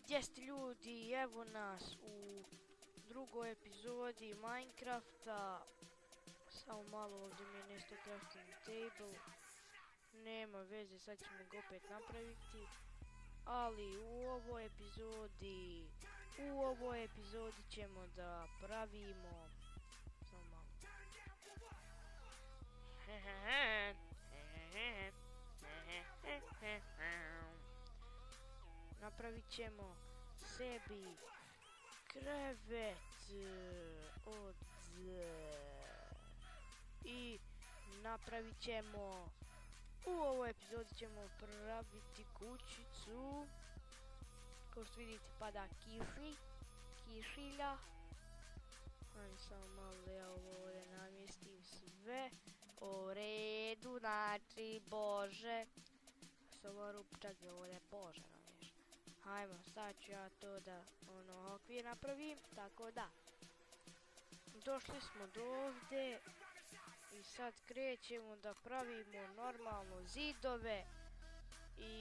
Gdje ste ljudi? Evo nas u drugoj epizodi Minecrafta. Samo malo, ovdje mi je nešto crafting table. Nema veze, sad ćemo ga opet napraviti. Ali u ovoj epizodi ćemo da pravimo... Samo malo. Napravit ćemo sebi krevet i napravit ćemo, u ovoj epizodi ćemo praviti kućicu. Kao što vidite pada kišilja. Ajde samo malo da ja ovo ovdje namjestim sve. U redu, znači Bože. Samo rupčak je ovdje Bože namješta. Hajmo, sad ću ja to da okvir napravim, tako da. Došli smo do ovdje i sad krećemo da pravimo normalno zidove i...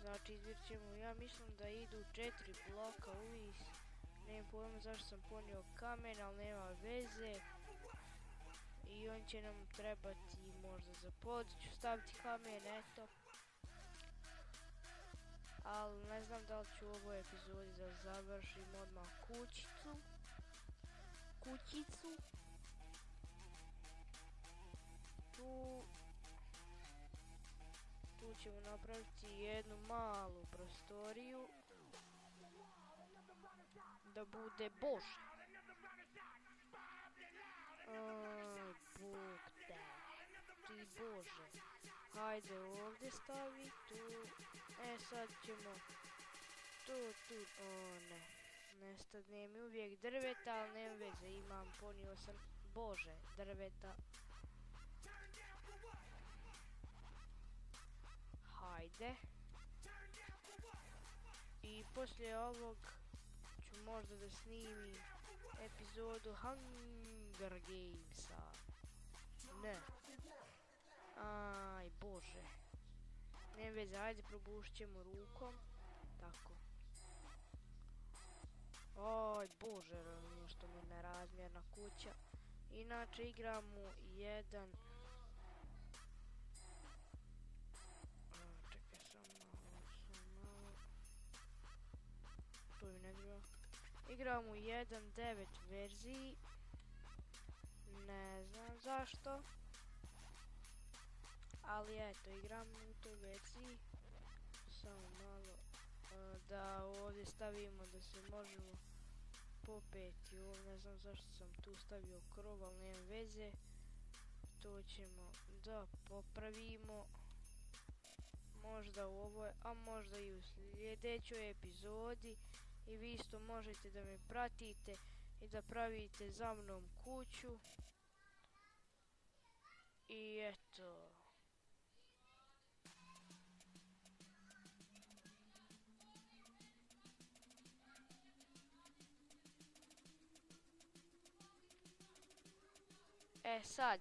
Znači ćemo, ja mislim da idu 4 bloka uvis. Nemam pojma zašto sam ponio kamen, ali nema veze. I on će nam trebati možda za pod, ću staviti kamen, eto. Ali ne znam da li ću u ovoj epizodi da završim odmah kućicu. Tu ćemo napraviti jednu malu prostoriju. Da bude Bože. Aj, Bog te. Ti Bože. Hajde ovdje stavi tu. Sad ćemo tu. O ne. Nestane mi uvijek drveta, ali nema veze. Ponio sam Bože drveta. Hajde. I poslije ovog ću možda da snimim epizodu Hunger Gamesa. Ne. Aj, Bože. Ne veze, ajde probušit ćemo rukom. Tako. Aj, Bože, što mi je nerazmjerna kuća. Inače igramo jedan... Čekaj, samo malo. To mi ne igra. Igramo u 1.9 verziji. Ne znam zašto. Ali eto, igramo u toj verziji. Samo malo da ovdje stavimo da se možemo popeti. Ne znam zašto sam tu stavio krov, ali nema veze. To ćemo da popravimo. Možda u ovoj, a možda i u sljedećoj epizodi. I vi isto možete da me pratite i da pravite za mnom kuću. I eto. Sad.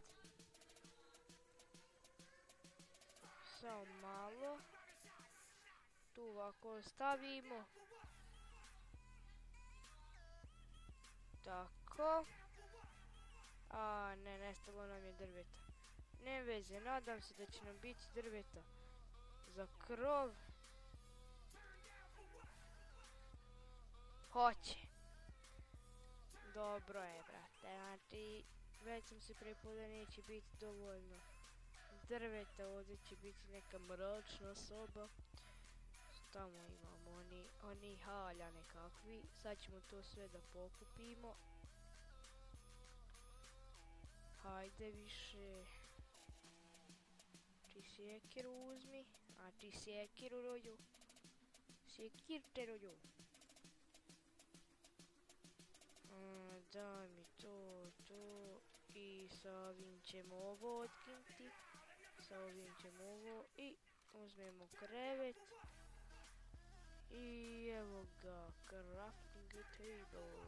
Samo malo. Tu ovako stavimo. Tako. A ne, nestalo nam je drveta. Ne veze, nadam se da će nam biti drveta za krov. Hoće. Dobro je, brate. Znači, već sam se prepao da neće biti dovoljno drveta. Ovdje će biti neka mračna soba. Tamo imamo oni halja nekakvi. Sad ćemo to sve da pokupimo. Hajde više. Ti sjekiru uzmi. A ti sjekiru roju. Sjekirte roju. Daj mi to. I sa ovim ćemo ovo otkinuti. Sa ovim ćemo ovo i uzmemo krevet. I evo ga, crafting table.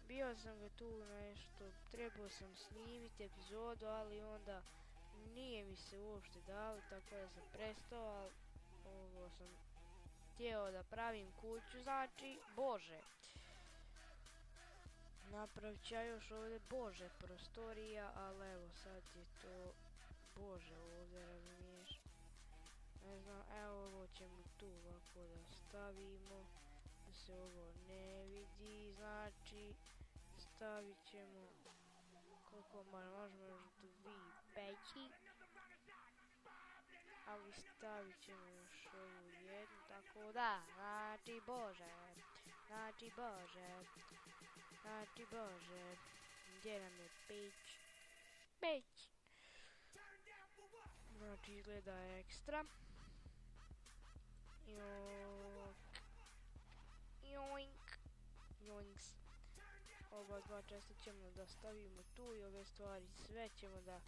Bio sam ga tu nešto, trebao sam snimiti epizodu, ali onda nije mi se uopšte dalo, tako da sam prestao, ali ovo sam htio da pravim kuću, znači, Bože. Napravit ću ja još ovdje, Bože, prostorija, ali evo sad je to, Bože, ovdje, razumiješ. Ne znam, evo ovo ćemo tu ovako da stavimo, da se ovo ne vidi, znači, stavit ćemo, koliko možemo još 2 peći, ali stavit ćemo još ovu jednu, tako da, znači, Bože, znači, Bože. Znači, Bože, gdje nam je peć? Peć! Znači, izgleda ekstra. Joink. Joinks. Ova dva česta ćemo da stavimo tu i ove stvari sve ćemo da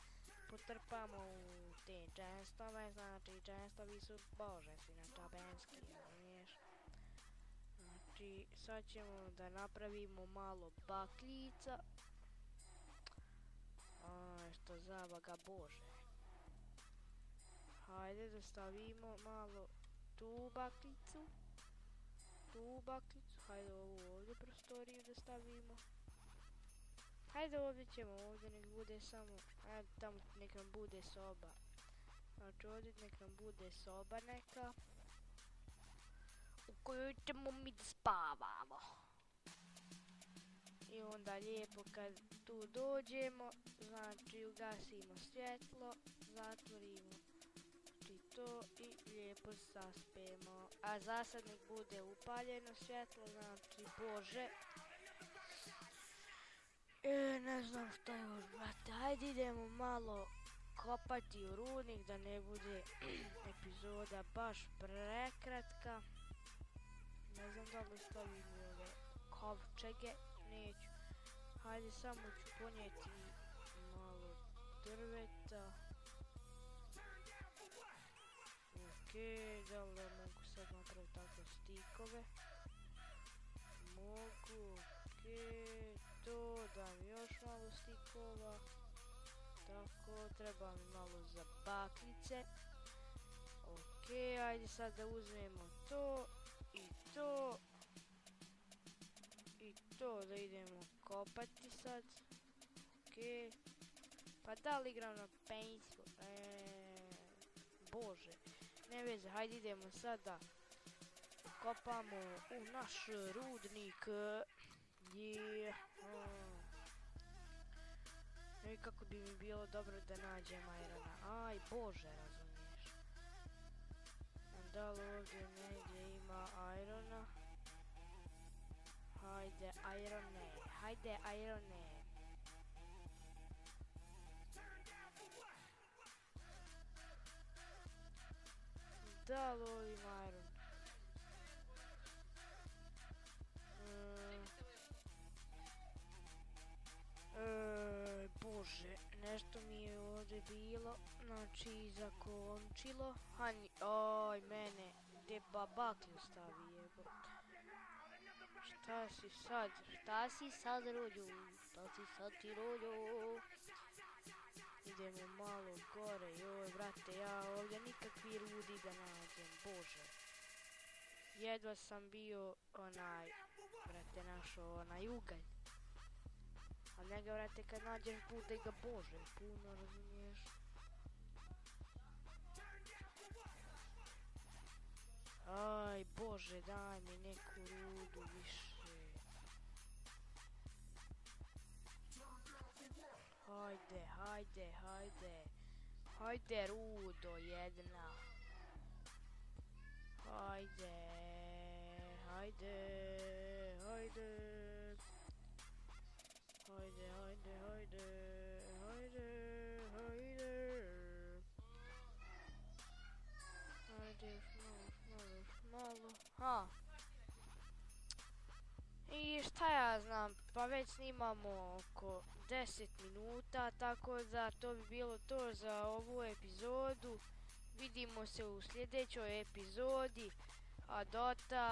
potrpamo u te čestove. Znači, čestovi su Bože, svi na čabenski, razumiješ? Znači, sad ćemo da napravimo malo bakljica. Što zavaga, Bože. Hajde da stavimo malo tu bakljicu. Tu bakljicu. Hajde ovu ovdje prostoriju da stavimo. Hajde ovdje ćemo, ovdje nek bude samo, ajde tamo nek nam bude soba. Znači ovdje nek nam bude soba neka. U kojoj ćemo mi da spavamo. I onda lijepo kad tu dođemo, znači ugasimo svjetlo, zatvorimo znači to i lijepo zaspemo. A zasad nek bude upaljeno svjetlo, znači Bože. Ne znam šta još, brate, hajde idemo malo kopati u rudnik da ne bude epizoda baš prekratka. Ne znam da li stavim ove kovčege, neću. Hajde samo ću ponijeti malo drveta. Okej, da li mogu sad napraviti tako stikove? Mogu, okej, to dam još malo stikova. Tako, treba mi malo za bakljice. Okej, ajde sad da uzmemo to. I to. I to da idemo kopati sad. Okej. Pa da li igram na penjsku? Bože. Ne veze, hajde idemo sad da kopamo u naš rudnik. I kako bi mi bilo dobro da nađem irona. Aj, Bože, razumiješ. Da li ovdje negdje ima irona? Hajde, irone. Hajde, irone. Da li ovdje ima iron? Bože, nešto mi je ovdje bilo, znači zakončilo. Oj, mene, gdje baklju stavi jebo. Šta si sad? Šta si sad rođu? Šta si sad ti rođu? Idemo malo gore, joj brate, ja ovdje nikakvi rudi da nađem, Bože. Jedva sam bio brate, našao onaj ugalj. A njega, vrate, kad nađeš bude ga Bože, puno, razumiješ? Aj, Bože, daj mi neku rudu više. Hajde, hajde, hajde. Hajde, rudo jedna. Hajde, hajde, hajde. Hajde, hajde, hajde, hajde, hajde. Hajde, još malo. Ha. I šta ja znam, pa već snimamo oko 10 minuta, tako da to bi bilo to za ovu epizodu. Vidimo se u sljedećoj epizodi, a do tada...